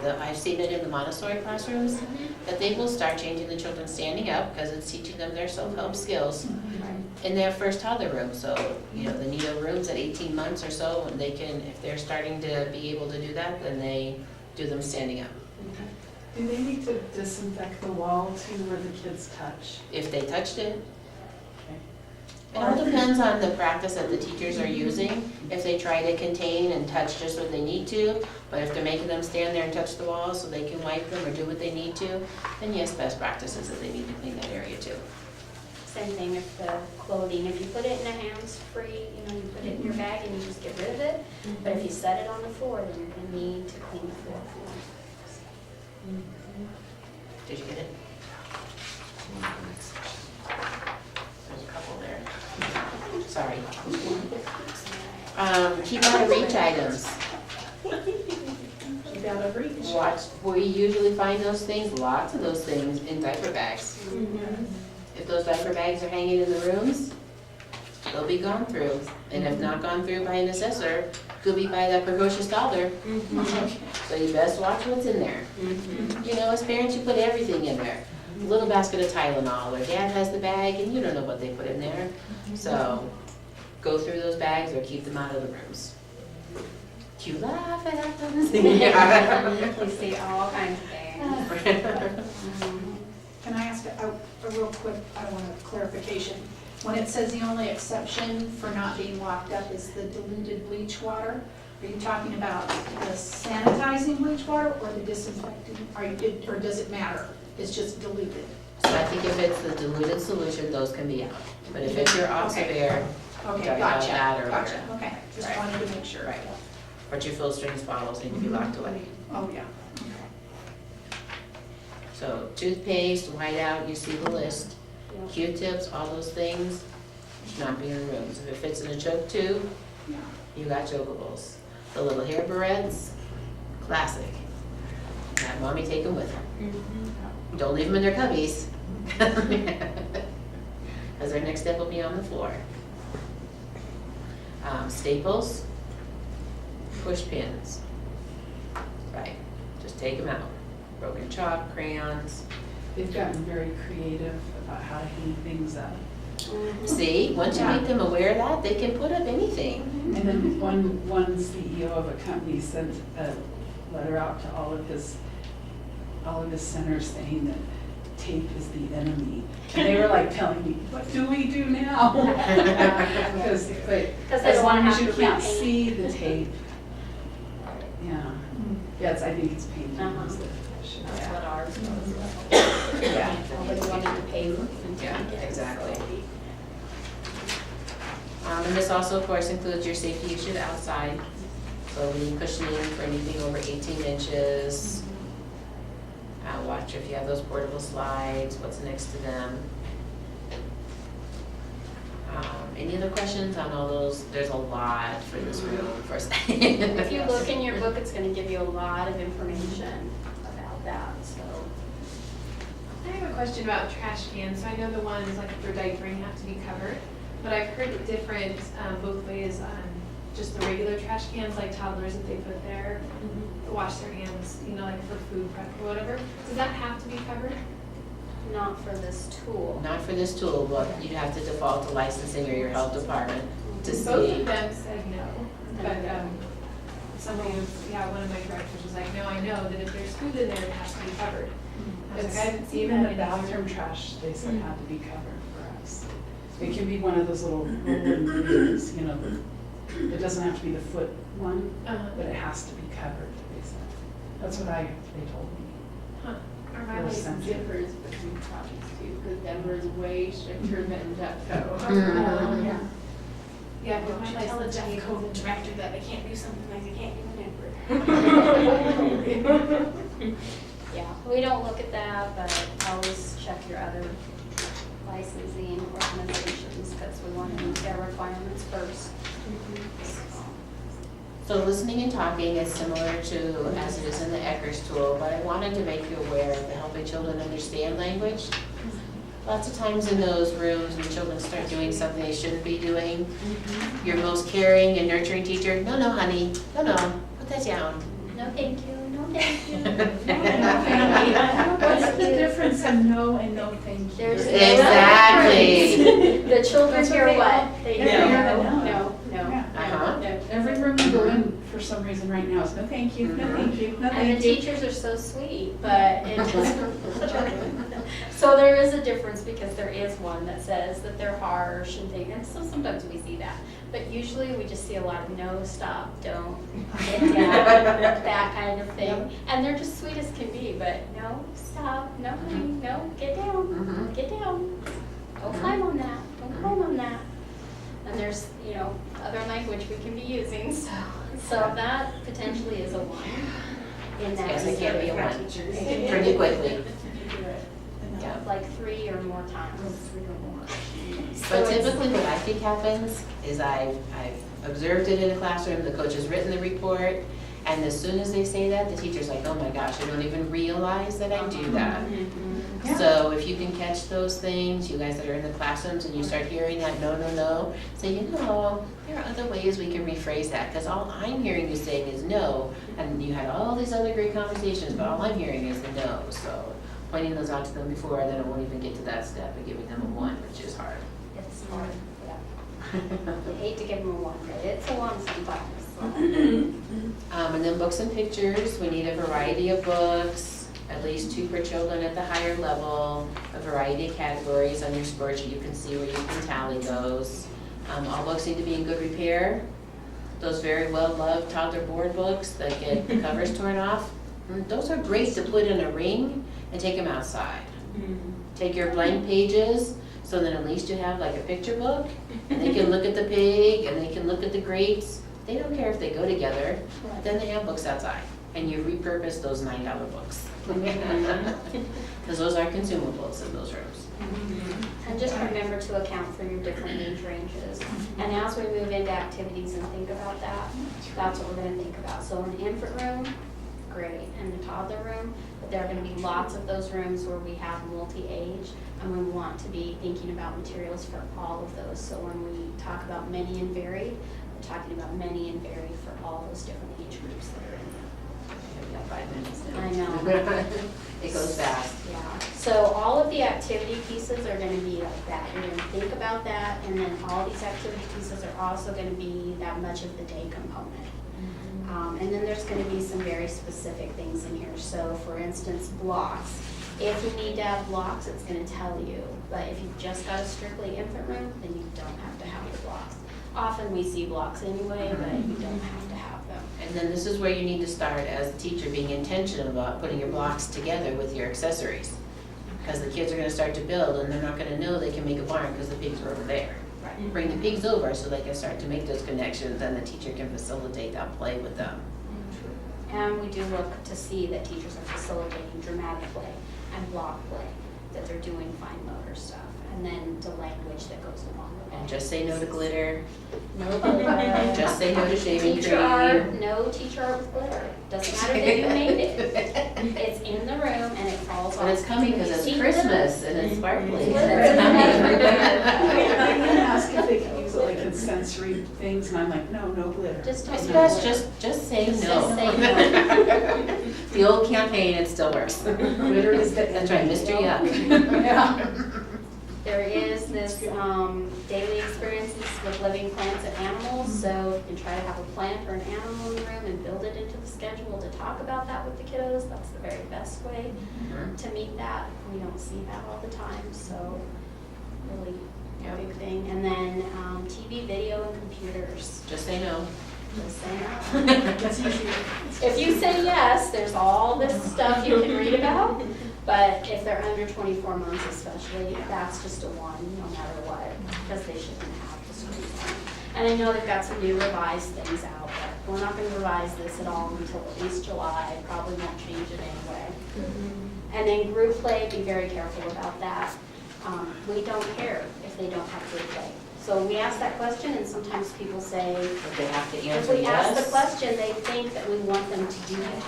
I've seen it in the Montessori classrooms, that they will start changing the children standing up because it's teaching them their self-help skills in their first toddler room. So, you know, the NEO rooms at 18 months or so, and they can, if they're starting to be able to do that, then they do them standing up. Do they need to disinfect the wall too where the kids touch? If they touched it. Okay. It all depends on the practice that the teachers are using. If they try to contain and touch just what they need to, but if they're making them stand there and touch the walls so they can wipe them or do what they need to, then yes, best practice is that they need to clean that area too. Same thing with the clothing. If you put it in a hands-free, you know, you put it in your bag and you just get rid of it. But if you set it on the floor, then you're going to need to clean the floor. Did you get it? There's a couple there. Sorry. Keep out of reach items. Keep out of reach. Watch, we usually find those things, lots of those things, in diaper bags. If those diaper bags are hanging in the rooms, they'll be gone through. And if not gone through by an assessor, could be by that precocious toddler. So you best watch what's in there. You know, as parents, you put everything in there. A little basket of Tylenol, or dad has the bag and you don't know what they put in there. So go through those bags or keep them out of the rooms. You laugh at them. We see all kinds of things. Can I ask a real quick, I want a clarification. When it says the only exception for not being locked up is the diluted bleach water, are you talking about the sanitizing bleach water or the disinfecting? Or does it matter? It's just diluted? So I think if it's the diluted solution, those can be out. But if it's your Oxivir, Okay, talking about gotcha, that earlier. gotcha, okay. Just Right. wanted to make sure. Right. But your full strength bottles need to be locked away. Oh, yeah. So toothpaste, whiteout, you see the list. Q-tips, all those things, should not be in the rooms. If it fits in a choke tube, Yeah. you got chokables. The little hair barrettes, classic. Have mommy take them with her. Don't leave them in their cubbies. Because their next step will be on the floor. Staples, push pins. Right, just take them out. Broken chalk, crayons. They've gotten very creative about how to hang things up. See, once you make them aware of that, they can put up anything. And then one CEO of a company sent a letter out to all of his centers saying that tape is the enemy. And they were like telling me, what do we do now? Because they as don't long wanna as have you to can't repaint. see the tape, yeah. Yes, I think it's painting. Uh-huh. That's Yeah. what ours was. Yeah. Nobody wanted to pay. Yeah, exactly. And this also, of course, includes your safety issue outside. So we need cushioning for anything over 18 inches. Watch if you have those portable slides, what's next to them. Any other questions on all those? There's a lot for this room, first. If you look in your book, it's going to give you a lot of information about that, so. I have a question about trash cans. So I know the ones like for diapering have to be covered, but I've heard it different both ways on just the regular trash cans, like toddlers that they put there, wash their hands, you know, like for food prep or whatever. Does that have to be covered? Not for this tool. Not for this tool, but you'd have to default to licensing or your health department to Both see. of them said no, but somebody, one of my directors was like, no, I know that if there's food in there, it has to be covered. I was like, I haven't seen Even that the in bathroom trash, they said had to be covered for us. It can be one of those little rolling bins, you know, it doesn't have to be the foot one, but it has to be covered, they said. That's what they told me. Huh. Our Really mileage sensitive. differs between projects too, because Denver is way stricter than Jeffco. Yeah. Yeah, but Don't my you tell the license Jeffco director that they can't do something like they can't do in Denver. Yeah, we don't look at that, but always check your other licensing organizations, because we want to meet their requirements first. So listening and talking is similar to as it is in the ITERS tool, but I wanted to make you aware of the helping children understand language. Lots of times in those rooms when children start doing something they shouldn't be doing, your most caring and nurturing teacher, no, honey, no, put that down. No, thank you, no, thank you. What's the difference in no and no thank you? There's no Exactly. difference. The children That's what hear they what? all- They yeah, hear they hear the no, no. no, Yeah. Uh-huh. no. Every room you go in, for some reason right now, is no thank you, no thank you, no And thank the you. teachers are so sweet, but it doesn't. So there is a difference because there is one that says that they're harsh and things, and so sometimes we see that. But usually we just see a lot of no, stop, don't, get down, that kind of thing. And they're just sweet as can be, but no, stop, no, no, get down, Mhm. get down. Don't climb on that, don't climb on that. And there's, you know, other language we can be using, so that potentially is a one in that. Yes, it can be a for one. teachers. Pretty quickly. You do it. And Yeah. Like 3 or more times. three or more. But So it's- typically what I think happens is I've observed it in a classroom, the coach has written the report, and as soon as they say that, the teacher's like, oh my gosh, I don't even realize that I do that. Yeah. So if you can catch those things, you guys that are in the classrooms and you start hearing that no, no, no, say, you know, there are other ways we can rephrase that, because all I'm hearing you saying is no, and you had all these other great conversations, but all I'm hearing is the no, so pointing those out to them before, then it won't even get to that step of giving them a one, which is hard. It's hard, yeah. I hate to give them a one, but it's a one sometimes. And then books and pictures, we need a variety of books, at least 2 per children at the higher level, a variety of categories on your spreadsheet, you can see where you can tally those. All books need to be in good repair. Those very well-loved toddler board books that get the covers torn off, those are great to put in a ring and take them outside. Take your blank pages, so then at least you have like a picture book, and they can look at the pig, and they can look at the grapes. They don't care if they go together, then they have books outside, and you repurpose those $9 books. Because those are consumables in those rooms. And just remember to account for your different age ranges. And as we move into activities and think about that, that's what we're gonna think about. So in the infant room, great, in the toddler room, but there are gonna be lots of those rooms where we have multi-age, and we want to be thinking about materials for all of those. So when we talk about many and varied, we're talking about many and varied for all those different age groups that are in We've got 5 minutes now. I know. It goes fast. Yeah, so all of the activity pieces are gonna be like that, you're gonna think about that, and then all these activity pieces are also gonna be that much of the day component. And then there's gonna be some very specific things in here, so for instance, blocks. If you need to have blocks, it's gonna tell you, but if you've just got a strictly infant room, then you don't have to have the blocks. Often we see blocks anyway, but you don't have to have them. And then this is where you need to start as a teacher being intentional about putting your blocks together with your accessories. Because the kids are gonna start to build and they're not gonna know they can make a barn because the pigs are over there. Right. Bring the pigs over so they can start to make those connections and the teacher can facilitate that play with them. And we do look to see that teachers are facilitating dramatic play and block play, that they're doing fine motor stuff, and then the language that goes along with it. And just say no to glitter, No glitter. just say no to shaving Teacher art, cream. no teacher art with glitter. Doesn't matter that you made it. It's in the room and it falls off. But it's coming because You it's see Christmas and it's sparkly. Glitter. It's coming. They can ask if they can use it like in sensory things, and I'm like, no, no glitter. Just don't It's do best glitter. just say Just no. say no. The old campaign, it still works. Glitter is the That's right, Mr. Yuck. Yeah. There is this daily experiences with living plants and animals, so you can try to have a plant or an animal in the room and build it into the schedule to talk about that with the kiddos. That's the very best way to meet that. We don't see that all the time, so really a big thing. And then TV, video, and computers. Just say no. Just say no. It's easier. If you say yes, there's all this stuff you can read about, but if they're under 24 months especially, that's just a one, no matter what, because they shouldn't have the screen time. And I know they've got some new revised things out, but we're not gonna revise this at all until at least July, probably won't change it anyway. And then group play, be very careful about that. We don't care if they don't have group play. So we ask that question and sometimes people say, But they have to if answer we ask the yes. question, they think that we want them to do it.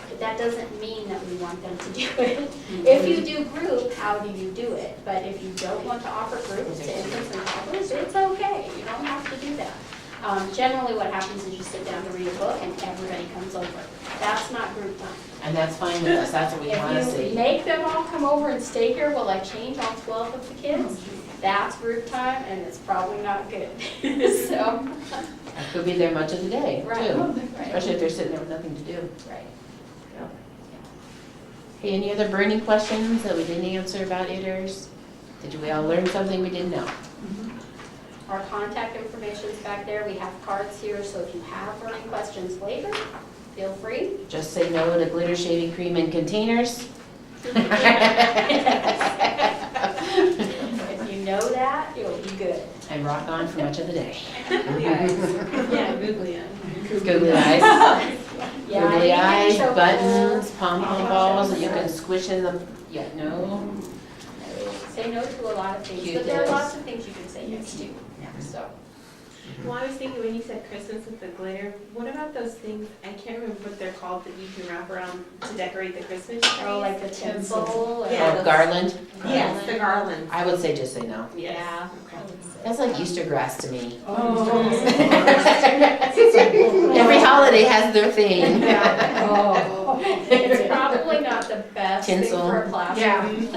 But that doesn't mean that we want them to do it. If you do group, how do you do it? But if you don't want to offer groups to infants and toddlers, it's okay, you don't have to do that. Generally, what happens is you sit down to read a book and everybody comes over. That's not group time. And that's fine with us, that's what we wanna If you see. make them all come over and stay here while I change all 12 of the kids, that's group time, and it's probably not good. So, I could be there much of the day, right, too, right, especially if they're sitting there with nothing to do. right. Okay, any other burning questions that we didn't answer about ITERs? Did we all learn something we didn't know? Our contact information's back there. We have cards here, so if you have burning questions later, feel free. Just say no to glitter shaving cream in containers. If you know that, you'll be good. And rock on for much of the day. Yeah, googly eye. Googly eyes, Yeah, googly you can eyes, choke buttons, them. pom-pom balls that you can squish in the, yeah, no. Say no to a lot of things, Cute but there are is. lots of things you can say yes to, so. Well, I was thinking when you said Christmas with the glitter, what about those things, I can't remember what they're called, that you can wrap around to decorate the Christmas trees? Oh, like the tinsel and. Yeah. Oh, garland, Yes, the garlands. I would say just say no. Yeah. That's like Easter grass to me. Oh. Every holiday has their thing. Oh. It's probably not the best thing Tinsel. for a classroom.